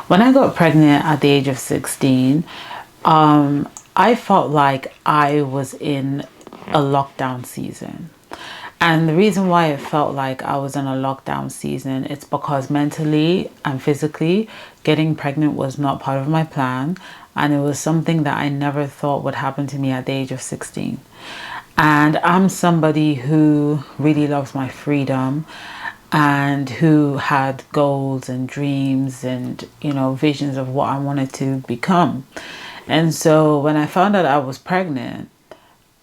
When I got pregnant at the age of 16, I felt like I was in a lockdown season. And the reason why it felt like I was in a lockdown season, it's because mentally and physically getting pregnant was not part of my plan. And it was something that I never thought would happen to me at the age of 16. And I'm somebody who really loves my freedom and who had goals and dreams and, visions of what I wanted to become. And so when I found out I was pregnant,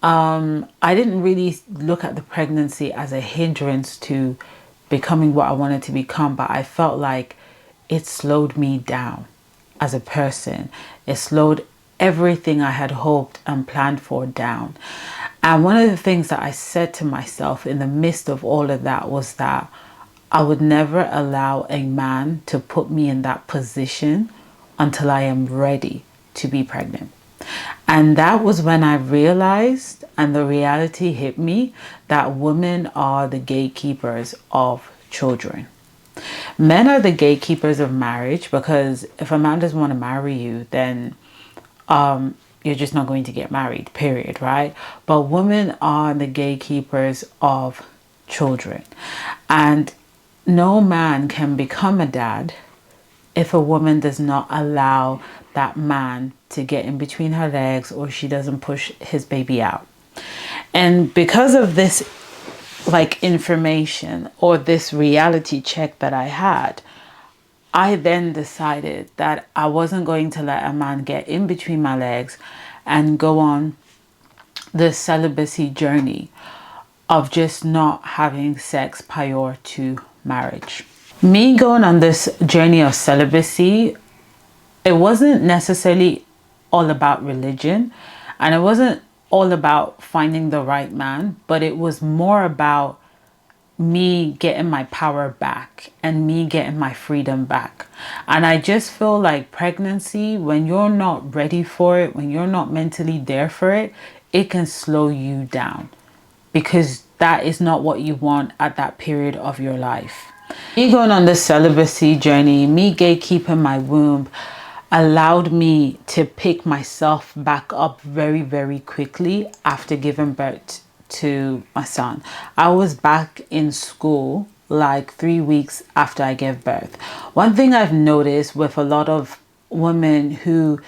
I didn't really look at the pregnancy as a hindrance to becoming what I wanted to become, but I felt like it slowed me down as a person. It slowed everything I had hoped and planned for down. And one of the things that I said to myself in the midst of all of that was that I would never allow a man to put me in that position until I am ready to be pregnant. And that was when I realized, and the reality hit me, that women are the gatekeepers of children. Men are the gatekeepers of marriage, because if a man doesn't want to marry you, then you're just not going to get married, period, right? But women are the gatekeepers of children. And no man can become a dad if a woman does not allow that man to get in between her legs, or she doesn't push his baby out. And because of this information, or this reality check that I had, I then decided that I wasn't going to let a man get in between my legs and go on the celibacy journey of just not having sex prior to marriage. Me going on this journey of celibacy, it wasn't necessarily all about religion, and it wasn't all about finding the right man, but it was more about me getting my power back and me getting my freedom back. And I just feel like pregnancy, when you're not ready for it, when you're not mentally there for it, it can slow you down, because that is not what you want at that period of your life. Me going on this celibacy journey, me gatekeeping my womb, allowed me to pick myself back up very, very quickly after giving birth to my son. I was back in school like 3 weeks after I gave birth. One thing I've noticed with a lot of women who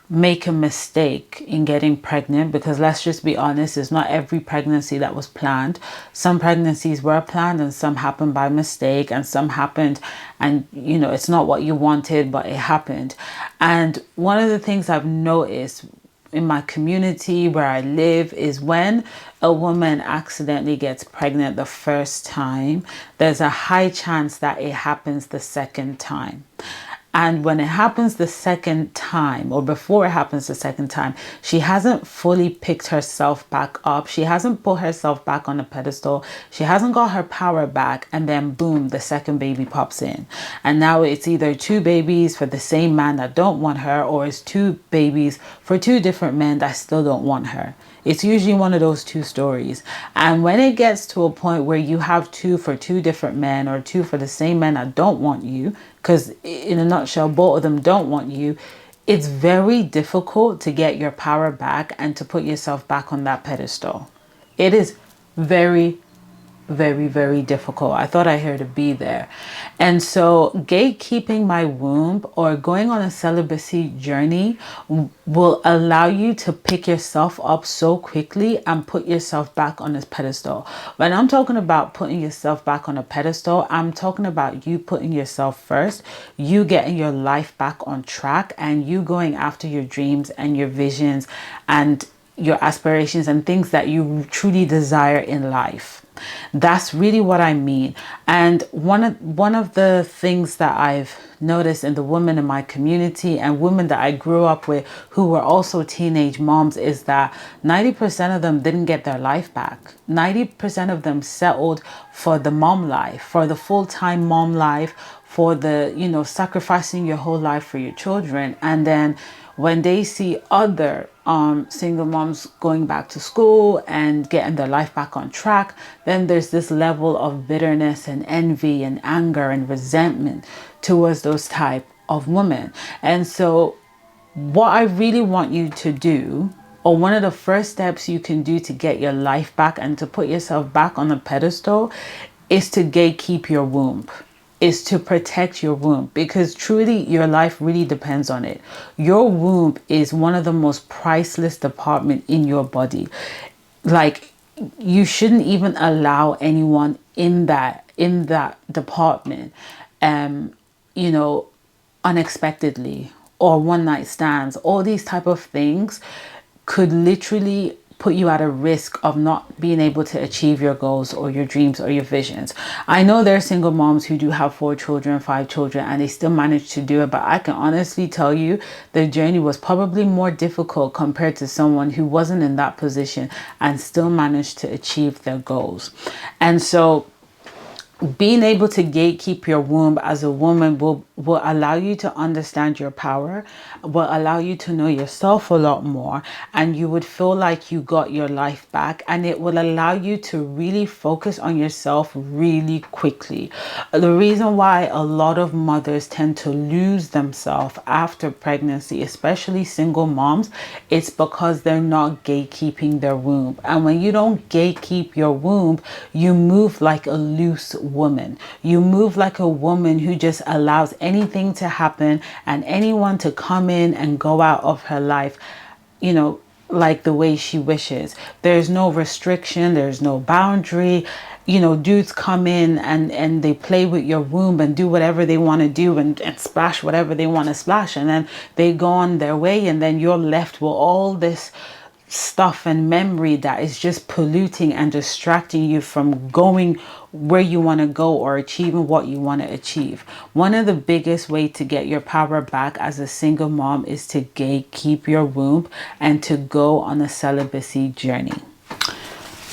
make a mistake in getting pregnant, because let's just be honest, it's not every pregnancy that was planned. Some pregnancies were planned and some happened by mistake, and some happened and it's not what you wanted, but it happened. And one of the things I've noticed in my community where I live is when a woman accidentally gets pregnant the first time, there's a high chance that it happens the second time. And when it happens the second time, or before it happens the second time, she hasn't fully picked herself back up. She hasn't put herself back on a pedestal. She hasn't got her power back. And then boom, the second baby pops in. And now it's either two babies for the same man that don't want her, or it's two babies for two different men that still don't want her. It's usually one of those two stories. And when it gets to a point where you have two for two different men, or two for the same men that don't want you, because in a nutshell, both of them don't want you, it's very difficult to get your power back and to put yourself back on that pedestal. It is very, very, very difficult. I thought I heard a B there. And so gatekeeping my womb, or going on a celibacy journey, will allow you to pick yourself up so quickly and put yourself back on this pedestal. When I'm talking about putting yourself back on a pedestal, I'm talking about you putting yourself first, you getting your life back on track, and you going after your dreams and your visions and your aspirations and things that you truly desire in life. That's really what I mean. And one of the things that I've noticed in the women in my community and women that I grew up with who were also teenage moms is that 90% of them didn't get their life back. 90% of them settled for the mom life, for the full-time mom life, for the, sacrificing your whole life for your children. And then when they see other single moms going back to school and getting their life back on track, then there's this level of bitterness and envy and anger and resentment towards those type of women. And so what I really want you to do, or one of the first steps you can do to get your life back and to put yourself back on the pedestal, is to gatekeep your womb, is to protect your womb, because truly your life really depends on it. Your womb is one of the most priceless department in your body. Like, you shouldn't even allow anyone in that department, you know, unexpectedly, or one night stands. All these type of things could literally put you at a risk of not being able to achieve your goals or your dreams or your visions. I know there are single moms who do have 4 children, 5 children, and they still manage to do it, but I can honestly tell you the journey was probably more difficult compared to someone who wasn't in that position and still managed to achieve their goals. And so being able to gatekeep your womb as a woman will allow you to understand your power, will allow you to know yourself a lot more, and you would feel like you got your life back, and it will allow you to really focus on yourself really quickly. The reason why a lot of mothers tend to lose themselves after pregnancy, especially single moms, it's because they're not gatekeeping their womb. And when you don't gatekeep your womb, you move like a loose woman. You move like a woman who just allows anything to happen and anyone to come in and go out of her life, you know, like the way she wishes. There's no restriction, there's no boundary. You know, dudes come in and they play with your womb and do whatever they want to do and splash whatever they want to splash, and then they go on their way, and then you're left with all this stuff and memory that is just polluting and distracting you from going where you want to go or achieving what you want to achieve. One of the biggest way to get your power back as a single mom is to gatekeep your womb and to go on a celibacy journey.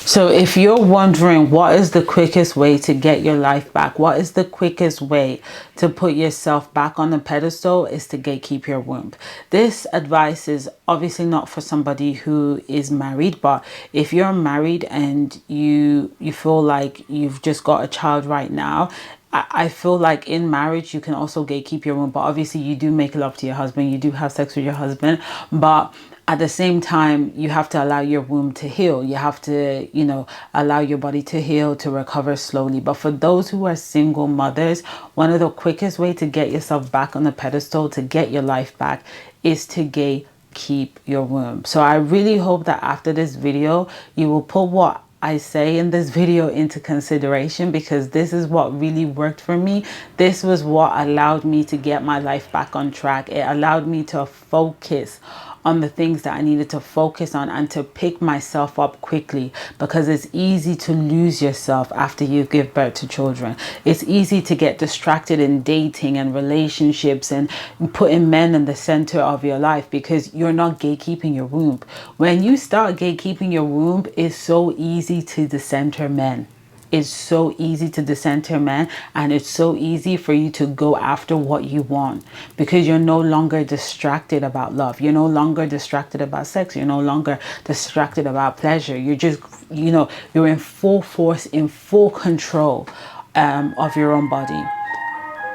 So if you're wondering what is the quickest way to get your life back, what is the quickest way to put yourself back on the pedestal, is to gatekeep your womb. This advice is obviously not for somebody who is married, but if you're married and you feel like you've just got a child right now, I feel like in marriage you can also gatekeep your womb. But obviously you do make love to your husband, you do have sex with your husband, but at the same time, you have to allow your womb to heal. You have to, you know, allow your body to heal, to recover slowly. But for those who are single mothers, one of the quickest way to get yourself back on the pedestal, to get your life back, is to gatekeep your womb. So I really hope that after this video, you will put what I say in this video into consideration, because this is what really worked for me. This was what allowed me to get my life back on track. It allowed me to focus on the things that I needed to focus on and to pick myself up quickly, because it's easy to lose yourself after you give birth to children. It's easy to get distracted in dating and relationships and putting men in the center of your life because you're not gatekeeping your womb. When you start gatekeeping your womb, it's so easy to decenter men. It's so easy to decenter men, and it's so easy for you to go after what you want, because you're no longer distracted about love. You're no longer distracted about sex. You're no longer distracted about pleasure. You're just, you know, you're in full force, in full control of your own body.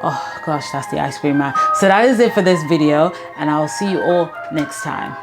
Oh gosh, that's the ice cream man. So that is it for this video, and I'll see you all next time.